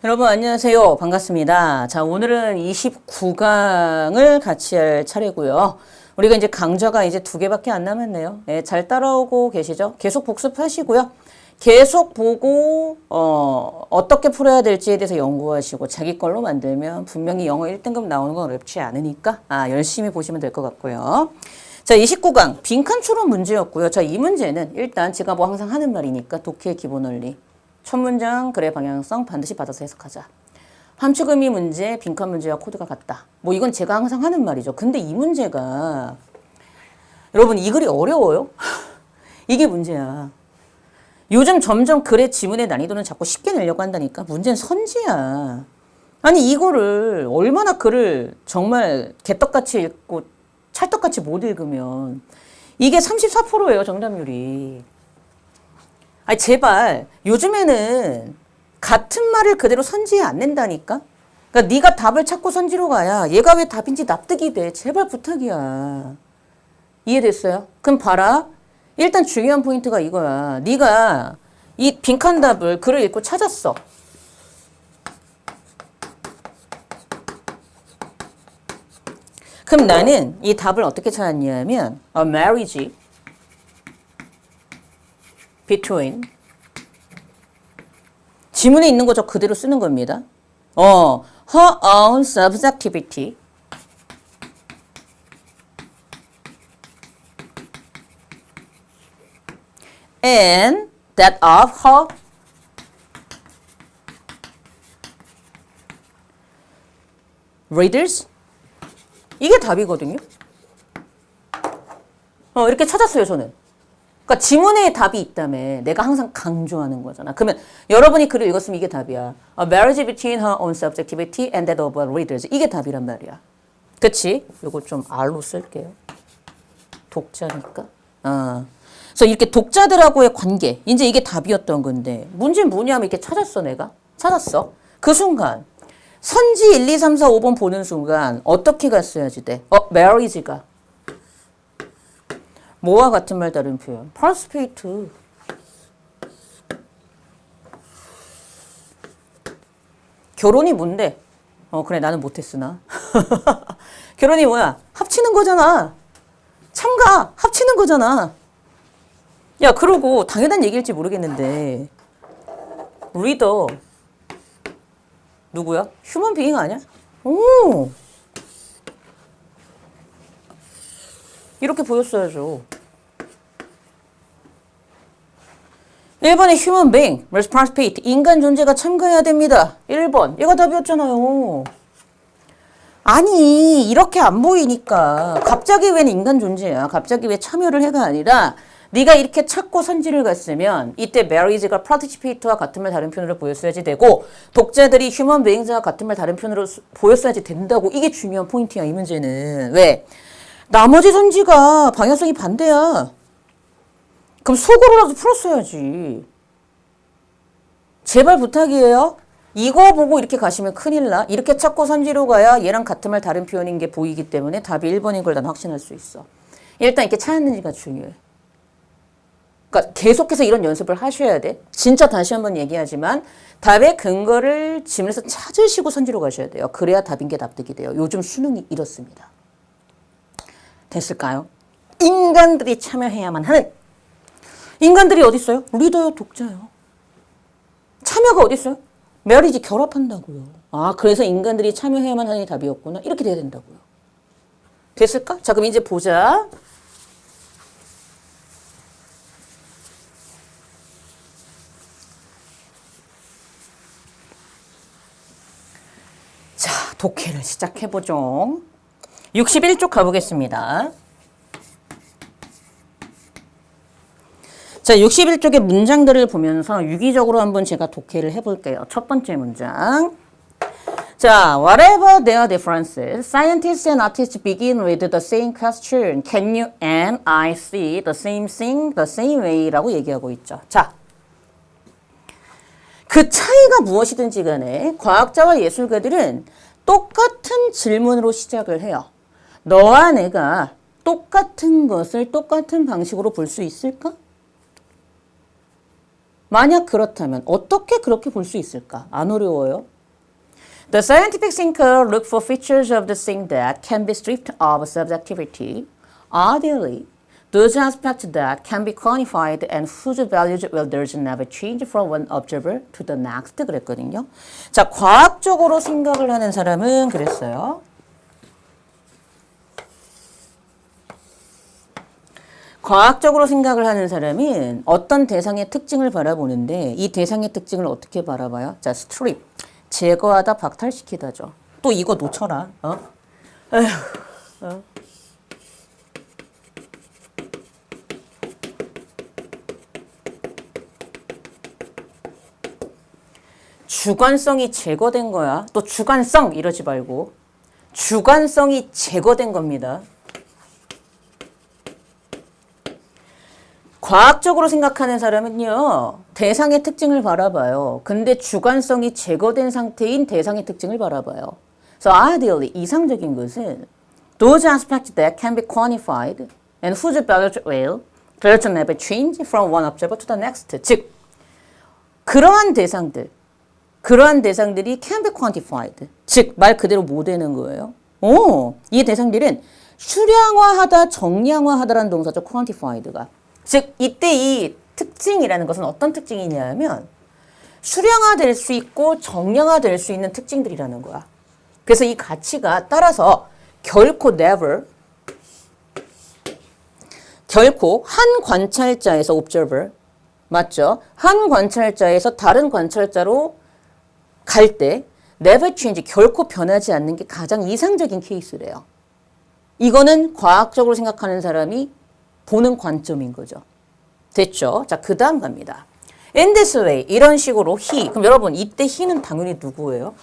여러분 안녕하세요. 반갑습니다. 자, 오늘은 29강을 같이 할 차례고요. 우리가 이제 강좌가 이제 2개밖에 안 남았네요. 네, 잘 따라오고 계시죠? 계속 복습하시고요. 계속 보고 어떻게 풀어야 될지에 대해서 연구하시고 자기 걸로 만들면 분명히 영어 1등급 나오는 건 어렵지 않으니까 열심히 보시면 될 것 같고요. 자, 29강 빈칸 추론 문제였고요. 자, 이 문제는 일단 제가 뭐 항상 하는 말이니까 독해의 기본 원리. 첫 문장 글의 방향성 반드시 받아서 해석하자. 함축 의미 문제, 빈칸 문제와 코드가 같다. 뭐 이건 제가 항상 하는 말이죠. 근데 이 문제가 여러분 이 글이 어려워요? 이게 문제야. 요즘 점점 글의 지문의 난이도는 자꾸 쉽게 내려고 한다니까. 문제는 선지야. 아니 이거를 얼마나 글을 정말 개떡같이 읽고 찰떡같이 못 읽으면 이게 34%예요. 정답률이. 아니 제발 요즘에는 같은 말을 그대로 선지에 안 낸다니까. 그러니까 네가 답을 찾고 선지로 가야 얘가 왜 답인지 납득이 돼. 제발 부탁이야. 이해됐어요? 그럼 봐라. 일단 중요한 포인트가 이거야. 네가 이 빈칸 답을 글을 읽고 찾았어. 그럼 나는 이 답을 어떻게 찾았냐면 a marriage between 지문에 있는 거 저 그대로 쓰는 겁니다. her own subjectivity and that of her readers. 이게 답이거든요. 이렇게 찾았어요, 저는. 그러니까 지문에 답이 있다며 내가 항상 강조하는 거잖아. 그러면 여러분이 글을 읽었으면 이게 답이야. A marriage between her own subjectivity and that of her readers. 이게 답이란 말이야. 그치? 요거 좀 R로 쓸게요. 독자니까. 그래서 이렇게 독자들하고의 관계. 이제 이게 답이었던 건데 문제는 뭐냐면 이렇게 찾았어 내가. 찾았어. 그 순간 선지 1, 2, 3, 4, 5번 보는 순간 어떻게 갔어야지 돼? marriage가 뭐와 같은 말 다른 표현? participate. 결혼이 뭔데? 그래 나는 못했으나. 결혼이 뭐야? 합치는 거잖아. 참가 합치는 거잖아. 야 그러고 당연한 얘기일지 모르겠는데 리더 누구야? 휴먼 비잉 아니야? 오 이렇게 보였어야죠. 1번에 human being, participate, 인간 존재가 참가해야 됩니다. 1번, 얘가 답이었잖아요. 아니 이렇게 안 보이니까 갑자기 왜 인간 존재야? 갑자기 왜 참여를 해가 아니라 네가 이렇게 찾고 선지를 갔으면 이때 marriage가 participate와 같은 말 다른 표현으로 보였어야지 되고 독자들이 human beings와 같은 말 다른 표현으로 보였어야지 된다고. 이게 중요한 포인트야 이 문제는. 왜? 나머지 선지가 방향성이 반대야. 그럼 속으로라도 풀었어야지. 제발 부탁이에요. 이거 보고 이렇게 가시면 큰일 나. 이렇게 찾고 선지로 가야 얘랑 같은 말 다른 표현인 게 보이기 때문에 답이 1번인 걸 난 확신할 수 있어. 일단 이렇게 찾았는지가 중요해. 그러니까 계속해서 이런 연습을 하셔야 돼. 진짜 다시 한번 얘기하지만 답의 근거를 지문에서 찾으시고 선지로 가셔야 돼요. 그래야 답인 게 납득이 돼요. 요즘 수능이 이렇습니다. 됐을까요? 인간들이 참여해야만 하는. 인간들이 어디 있어요? 리더요, 독자요. 참여가 어디 있어요? 메리지 결합한다고요. 그래서 인간들이 참여해야만 하는 게 답이었구나. 이렇게 돼야 된다고요. 됐을까? 자, 그럼 이제 보자. 자, 독해를 시작해보죠. 61쪽 가보겠습니다. 자, 61쪽의 문장들을 보면서 유기적으로 한번 제가 독해를 해볼게요. 첫 번째 문장. 자, whatever their differences, scientists and artists begin with the same question. Can you and I see the same thing the same way? 라고 얘기하고 있죠. 자, 그 차이가 무엇이든지 간에 과학자와 예술가들은 똑같은 질문으로 시작을 해요. 너와 내가 똑같은 것을 똑같은 방식으로 볼 수 있을까? 만약 그렇다면 어떻게 그렇게 볼 수 있을까? 안 어려워요. The scientific thinker look for features of the thing that can be stripped of subjectivity. Ideally, those aspects that can be quantified and whose values will thus never change from one observer to the next 그랬거든요. 자, 과학적으로 생각을 하는 사람은 그랬어요. 과학적으로 생각을 하는 사람은 어떤 대상의 특징을 바라보는데 이 대상의 특징을 어떻게 바라봐요? 자, 스트립. 제거하다, 박탈시키다죠. 또 이거 놓쳐라. 에휴, 주관성이 제거된 거야. 또 주관성 이러지 말고 주관성이 제거된 겁니다. 과학적으로 생각하는 사람은요, 대상의 특징을 바라봐요. 근데 주관성이 제거된 상태인 대상의 특징을 바라봐요. So ideally, 이상적인 것은 those aspects that can be quantified and whose values will never change from one observer to the next. 즉, 그러한 대상들이 can be quantified. 즉, 말 그대로 뭐 되는 거예요? 이 대상들은 수량화하다, 정량화하다라는 동사죠. quantified가. 즉 이때 이 특징이라는 것은 어떤 특징이냐면 수량화될 수 있고 정량화될 수 있는 특징들이라는 거야. 그래서 이 가치가 따라서 결코 한 관찰자에서 observer 맞죠? 한 관찰자에서 다른 관찰자로 갈 때 never change 결코 변하지 않는 게 가장 이상적인 케이스래요. 이거는 과학적으로 생각하는 사람이 보는 관점인 거죠. 됐죠? 자, 그 다음 갑니다. In this way, 이런 식으로 he. 그럼 여러분, 이때 he는 당연히 누구예요?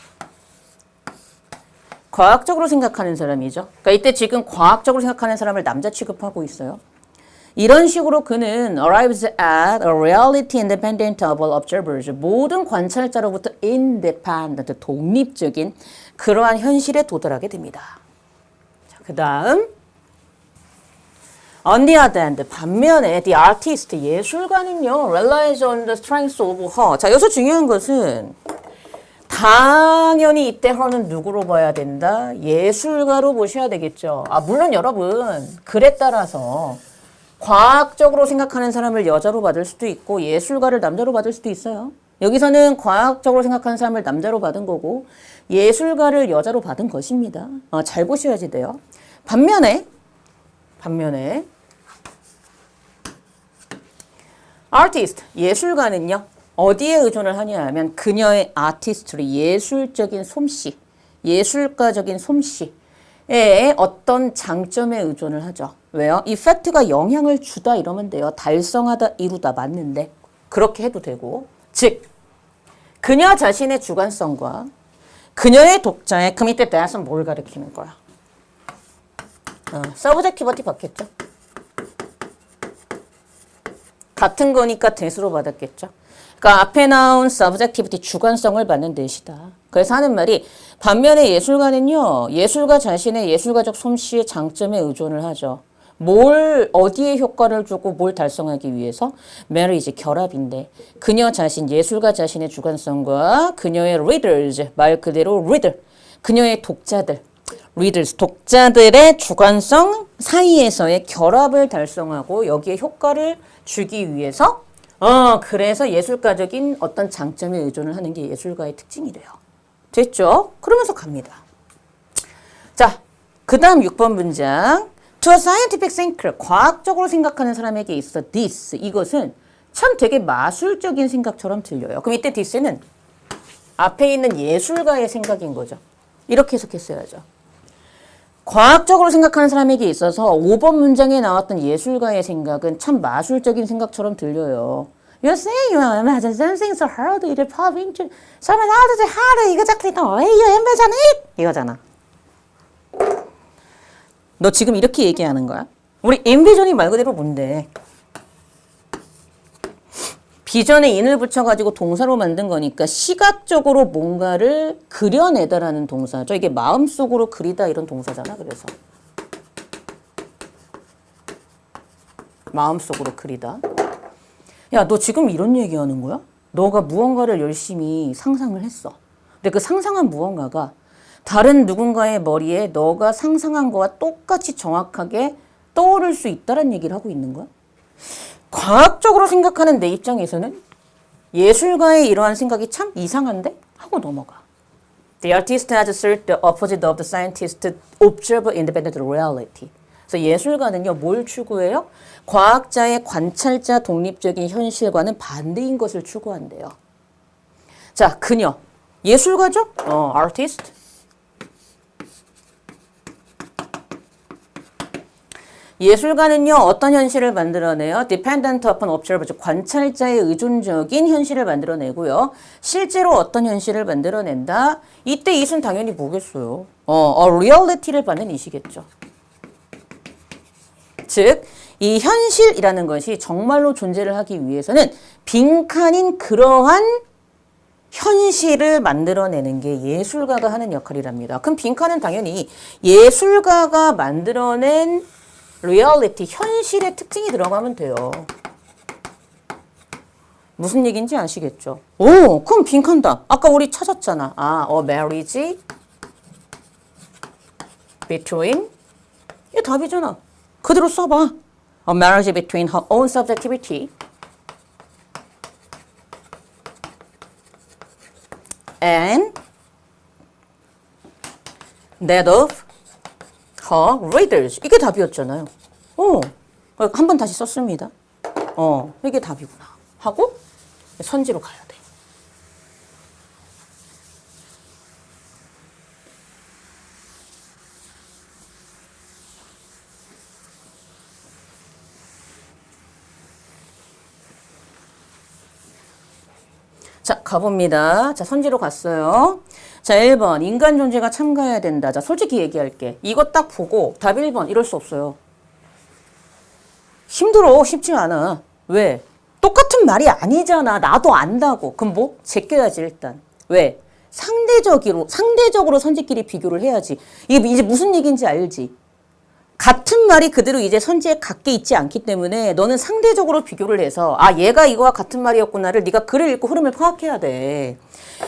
과학적으로 생각하는 사람이죠. 그러니까 이때 지금 과학적으로 생각하는 사람을 남자 취급하고 있어요. 이런 식으로 그는 arrives at a reality independent of all observers. 모든 관찰자로부터 independent, 독립적인 그러한 현실에 도달하게 됩니다. 자, 그 다음 On the other hand, 반면에 the artist, 예술가는요, relies on the strength of her. 자, 여기서 중요한 것은 당연히 이때 her는 누구로 봐야 된다? 예술가로 보셔야 되겠죠. 물론 여러분, 글에 따라서 과학적으로 생각하는 사람을 여자로 받을 수도 있고 예술가를 남자로 받을 수도 있어요. 여기서는 과학적으로 생각하는 사람을 남자로 받은 거고 예술가를 여자로 받은 것입니다. 잘 보셔야지 돼요. 반면에 artist, 예술가는요. 어디에 의존을 하냐 하면 그녀의 artistry, 예술적인 솜씨, 예술가적인 솜씨에 어떤 장점에 의존을 하죠. 왜요? 이펙트가 영향을 주다 이러면 돼요. 달성하다, 이루다 맞는데 그렇게 해도 되고 즉 그녀 자신의 주관성과 그녀의 독자의 그 밑에 대해서 뭘 가리키는 거야? 서브젝티버티 받겠죠. 같은 거니까 대수로 받았겠죠. 그러니까 앞에 나온 subjectivity 주관성을 받는 대시다. 그래서 하는 말이 반면에 예술가는요. 예술가 자신의 예술가적 솜씨의 장점에 의존을 하죠. 어디에 효과를 주고 뭘 달성하기 위해서? marriage, 결합인데 그녀 자신, 예술가 자신의 주관성과 그녀의 readers, 말 그대로 reader, 그녀의 독자들, readers, 독자들의 주관성 사이에서의 결합을 달성하고 여기에 효과를 주기 위해서 그래서 예술가적인 어떤 장점에 의존을 하는 게 예술가의 특징이래요. 됐죠? 그러면서 갑니다. 자, 그 다음 6번 문장. To a scientific thinker, 과학적으로 생각하는 사람에게 있어 this, 이것은 참 되게 마술적인 생각처럼 들려요. 그럼 이때 this는 앞에 있는 예술가의 생각인 거죠. 이렇게 해석했어야죠. 과학적으로 생각하는 사람에게 있어서 5번 문장에 나왔던 예술가의 생각은 참 마술적인 생각처럼 들려요. You say you imagine something so hard, it pop into someone else's heart, exactly the way you imagine it. 이거잖아. 너 지금 이렇게 얘기하는 거야? 우리 envision이 말 그대로 뭔데? 비전에 인을 붙여가지고 동사로 만든 거니까 시각적으로 뭔가를 그려내다라는 동사죠. 이게 마음속으로 그리다 이런 동사잖아. 그래서 마음속으로 그리다. 야, 너 지금 이런 얘기하는 거야? 너가 무언가를 열심히 상상을 했어. 근데 그 상상한 무언가가 다른 누군가의 머리에 너가 상상한 거와 똑같이 정확하게 떠오를 수 있다는 얘기를 하고 있는 거야? 과학적으로 생각하는 내 입장에서는 예술가의 이러한 생각이 참 이상한데? 하고 넘어가. The artist has asserted the opposite of the scientist to observe independent reality. 그래서 예술가는요, 뭘 추구해요? 과학자의 관찰자 독립적인 현실과는 반대인 것을 추구한대요. 자, 그녀. 예술가죠? artist. 예술가는요, 어떤 현실을 만들어내요? Dependent upon observer, 즉 관찰자의 의존적인 현실을 만들어내고요. 실제로 어떤 현실을 만들어낸다? 이때 이순 당연히 뭐겠어요? reality를 받는 이시겠죠. 즉, 이 현실이라는 것이 정말로 존재를 하기 위해서는 빈칸인 그러한 현실을 만들어내는 게 예술가가 하는 역할이랍니다. 그럼 빈칸은 당연히 예술가가 만들어낸 리얼리티, 현실의 특징이 들어가면 돼요. 무슨 얘기인지 아시겠죠? 오, 그럼 빈칸다. 아까 우리 찾았잖아. a marriage between. 이게 답이잖아. 그대로 써봐. A marriage between her own subjectivity and that of her readers. 이게 답이었잖아요. 한 번 다시 썼습니다. 이게 답이구나. 하고 선지로 가야 돼. 자, 가봅니다. 자, 선지로 갔어요. 자, 1번. 인간 존재가 참가해야 된다. 자, 솔직히 얘기할게. 이거 딱 보고 답 1번 이럴 수 없어요. 힘들어. 쉽지 않아. 왜? 똑같은 말이 아니잖아. 나도 안다고. 그럼 뭐? 제껴야지 일단. 왜? 상대적으로 선지끼리 비교를 해야지. 이게 이제 무슨 얘기인지 알지? 같은 말이 그대로 이제 선지에 갖게 있지 않기 때문에 너는 상대적으로 비교를 해서 얘가 이거와 같은 말이었구나를 네가 글을 읽고 흐름을 파악해야 돼.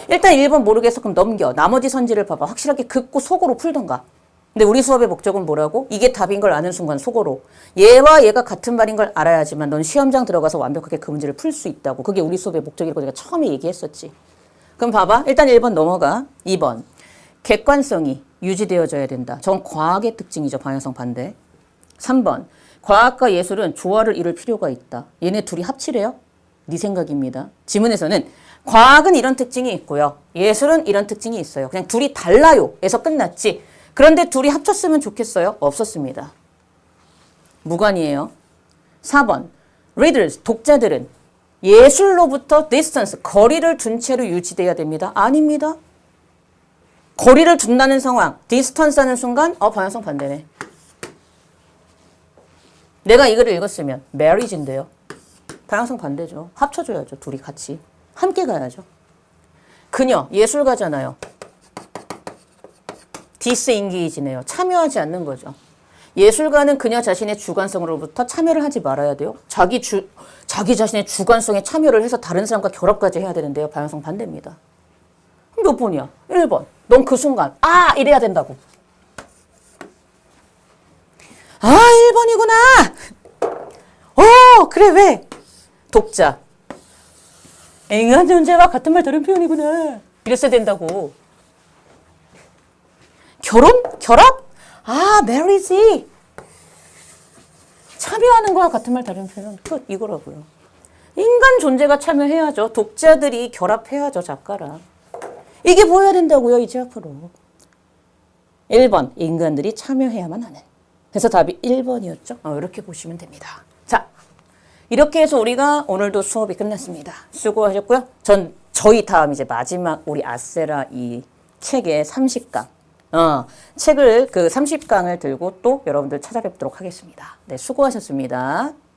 일단 1번 모르겠어. 그럼 넘겨. 나머지 선지를 봐봐. 확실하게 긋고 속으로 풀던가. 근데 우리 수업의 목적은 뭐라고? 이게 답인 걸 아는 순간 속으로. 얘와 얘가 같은 말인 걸 알아야지만 넌 시험장 들어가서 완벽하게 그 문제를 풀 수 있다고. 그게 우리 수업의 목적이라고 내가 처음에 얘기했었지. 그럼 봐봐. 일단 1번 넘어가. 2번. 객관성이 유지되어져야 된다. 전 과학의 특징이죠. 방향성 반대. 3번. 과학과 예술은 조화를 이룰 필요가 있다. 얘네 둘이 합치래요? 네 생각입니다. 지문에서는 과학은 이런 특징이 있고요. 예술은 이런 특징이 있어요. 그냥 둘이 달라요. 에서 끝났지. 그런데 둘이 합쳤으면 좋겠어요? 없었습니다. 무관이에요. 4번. readers, 독자들은 예술로부터 distance, 거리를 둔 채로 유지돼야 됩니다. 아닙니다. 거리를 둔다는 상황, distance 하는 순간 방향성 반대네. 내가 이 글을 읽었으면 marriage인데요. 방향성 반대죠. 합쳐줘야죠. 둘이 같이. 함께 가야죠. 그녀, 예술가잖아요. 디스인게이지네요. 참여하지 않는 거죠. 예술가는 그녀 자신의 주관성으로부터 참여를 하지 말아야 돼요. 자기 자신의 주관성에 참여를 해서 다른 사람과 결합까지 해야 되는데요. 방향성 반대입니다. 몇 번이야? 1번. 넌 그 순간 이래야 된다고. 1번이구나. 그래 왜? 독자. 인간 존재와 같은 말 다른 표현이구나. 이랬어야 된다고. 결혼? 결합? marriage. 참여하는 거와 같은 말 다른 표현. 끝. 이거라고요. 인간 존재가 참여해야죠. 독자들이 결합해야죠. 작가랑. 이게 보여야 된다고요. 이제 앞으로. 1번. 인간들이 참여해야만 하는. 그래서 답이 1번이었죠. 이렇게 보시면 됩니다. 자, 이렇게 해서 우리가 오늘도 수업이 끝났습니다. 수고하셨고요. 저희 다음 이제 마지막 우리 아세라 이 책의 30강. 책을 그 30강을 들고 또 여러분들 찾아뵙도록 하겠습니다. 네, 수고하셨습니다.